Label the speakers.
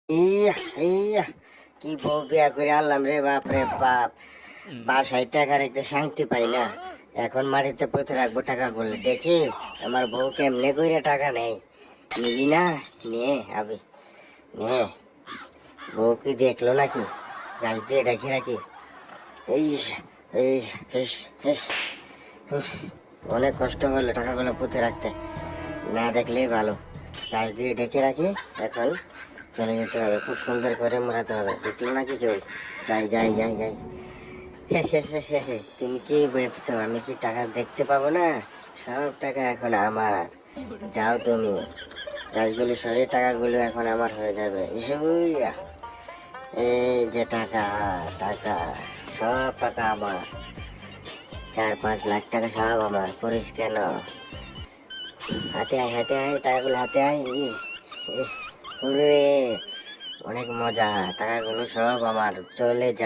Speaker 1: ইয়া ইয়া কি বউ বিয়া করে আনলাম রে, বাপ রে বাপ। বাসায় টাকা রেখে শান্তি পাই না, এখন মাটিতে পুঁতে রাখবো টাকা করলে। দেখি আমার বউ কেমনে কইরা টাকা নেই। নিবি না? নিয়ে আবি, নিয়ে। বউ কি দেখলো নাকি? গাছ দিয়ে রেখে রাখি। এই এই হেস হেস হুস, অনেক কষ্ট হলো টাকাগুলো পুঁতে রাখতে, না দেখলেই ভালো। গাছ দিয়ে ঢেকে রাখি, এখন চলে যেতে হবে, খুব সুন্দর করে মোড়াতে হবে। দেখলো নাকি কেউ? যাই যাই যাই যাই। হে হে হে হে হে, তুমি কি ভেবছো আমি কি টাকা দেখতে পাবো না? সব টাকা এখন আমার। যাও তুমি, গাছগুলো সরিয়ে টাকাগুলো এখন আমার হয়ে যাবে। ইসুইয়া, এই যে টাকা, টাকা, সব টাকা আমার। 4-5 লাখ টাকা সব আমার। করিস কেন? হাতে আয় টাকাগুলো হাতে আয়। ওরে, অনেক মজা, টাকাগুলো সব আমার। চলে যা।